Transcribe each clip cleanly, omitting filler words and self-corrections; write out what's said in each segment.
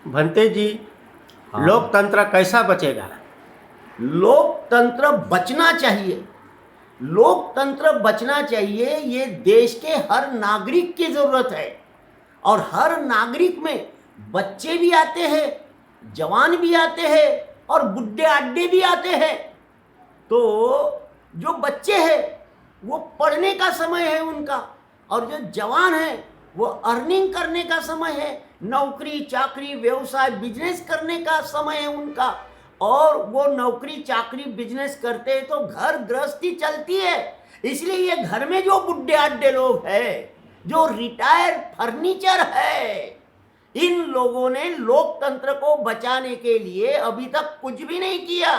भंते जी, हाँ। लोकतंत्र कैसा बचेगा? लोकतंत्र बचना चाहिए। लोकतंत्र बचना चाहिए, ये देश के हर नागरिक की जरूरत है। और हर नागरिक में बच्चे भी आते हैं, जवान भी आते हैं और बुढ़े अड्डे भी आते हैं। तो जो बच्चे हैं वो पढ़ने का समय है उनका, और जो जवान है वो अर्निंग करने का समय है, नौकरी चाकरी व्यवसाय बिजनेस करने का समय है उनका। और वो नौकरी चाकरी बिजनेस करते हैं तो घर गृहस्थी चलती है। इसलिए ये घर में जो बुढ़े अड्डे लोग हैं, जो रिटायर फर्नीचर है, इन लोगों ने लोकतंत्र को बचाने के लिए अभी तक कुछ भी नहीं किया।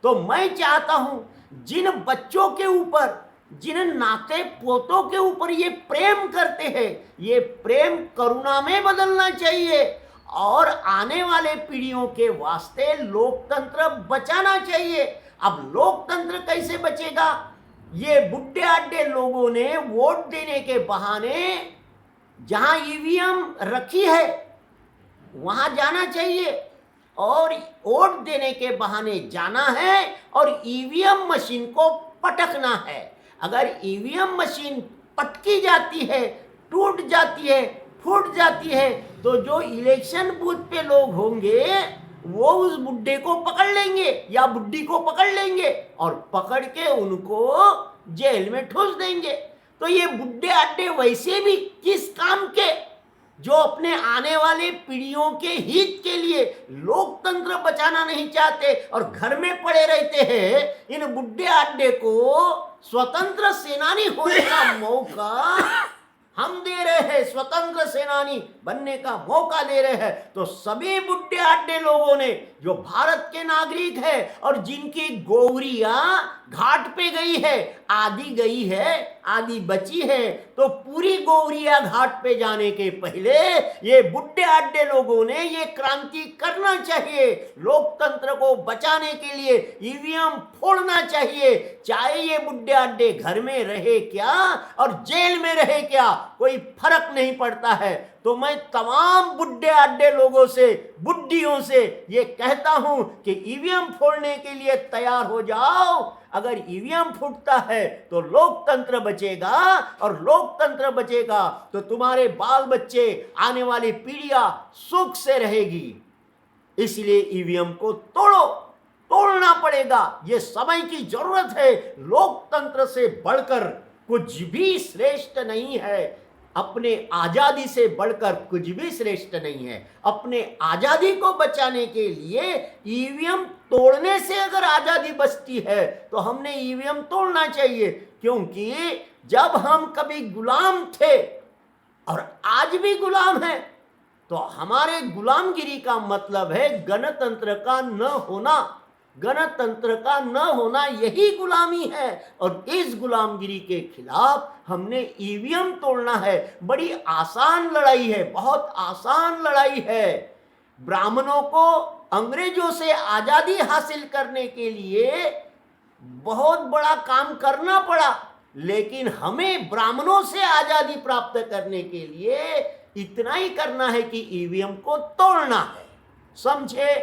तो मैं चाहता हूं जिन बच्चों के ऊपर, जिन नाते पोतों के ऊपर ये प्रेम करते हैं, ये प्रेम करुणा में बदलना चाहिए और आने वाले पीढ़ियों के वास्ते लोकतंत्र बचाना चाहिए। अब लोकतंत्र कैसे बचेगा? ये बुढ़े अड्डे लोगों ने वोट देने के बहाने जहां ईवीएम रखी है वहां जाना चाहिए और वोट देने के बहाने जाना है और ईवीएम मशीन को पटकना है। अगर ईवीएम मशीन पटकी जाती है, टूट जाती है, फूट जाती है, तो जो इलेक्शन बूथ पे लोग होंगे वो उस बुड्ढे को पकड़ लेंगे या बुड्ढी को पकड़ लेंगे और पकड़ के उनको जेल में ठूस देंगे। तो ये बुड्ढे अड्डे वैसे भी किस काम के, जो अपने आने वाले पीढ़ियों के हित के लिए लोकतंत्र बचाना नहीं चाहते और घर में पड़े रहते हैं। इन बुड्ढे अड्डे को स्वतंत्र सेनानी होने का मौका हम दे रहे हैं, स्वतंत्र सेनानी बनने का मौका दे रहे हैं। तो सभी बुड्ढे अड्डे लोगों ने जो भारत के नागरिक है और जिनकी गौरिया घाट पे गई है, आधी गई है आधी बची है, तो पूरी गौरिया घाट पे जाने के पहले ये बुड्ढे अड्डे लोगों ने ये क्रांति करना चाहिए। लोकतंत्र को बचाने के लिए ईवीएम फोड़ना चाहिए, चाहे ये बुड्ढे अड्डे घर में रहे क्या और जेल में रहे क्या, कोई फर्क नहीं पड़ता है। तो मैं तमाम बुड्ढे अड्डे लोगों से, बुड्ढियों से ये कहता हूं कि ईवीएम फोड़ने के लिए तैयार हो जाओ। अगर ईवीएम फूटता है तो लोकतंत्र बचेगा, और लोकतंत्र बचेगा तो तुम्हारे बाल बच्चे, आने वाली पीढ़ियां सुख से रहेगी। इसलिए ईवीएम को तोड़ो, तोड़ना पड़ेगा, ये समय की जरूरत है। लोकतंत्र से बढ़कर कुछ भी श्रेष्ठ नहीं है, अपने आजादी से बढ़कर कुछ भी श्रेष्ठ नहीं है। अपने आजादी को बचाने के लिए ईवीएम तोड़ने से अगर आजादी बचती है तो हमने ईवीएम तोड़ना चाहिए, क्योंकि जब हम कभी गुलाम थे और आज भी गुलाम हैं, तो हमारे गुलामगिरी का मतलब है गणतंत्र का न होना। गणतंत्र का न होना यही गुलामी है, और इस गुलामगिरी के खिलाफ हमने ईवीएम तोड़ना है। बड़ी आसान लड़ाई है, बहुत आसान लड़ाई है। ब्राह्मणों को अंग्रेजों से आजादी हासिल करने के लिए बहुत बड़ा काम करना पड़ा, लेकिन हमें ब्राह्मणों से आजादी प्राप्त करने के लिए इतना ही करना है कि ईवीएम को तोड़ना है। समझे?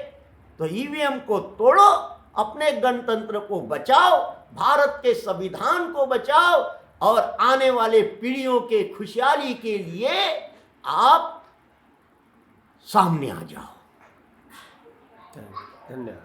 तो ईवीएम को तोड़ो, अपने गणतंत्र को बचाओ, भारत के संविधान को बचाओ, और आने वाले पीढ़ियों के खुशहाली के लिए आप सामने आ जाओ। धन्यवाद।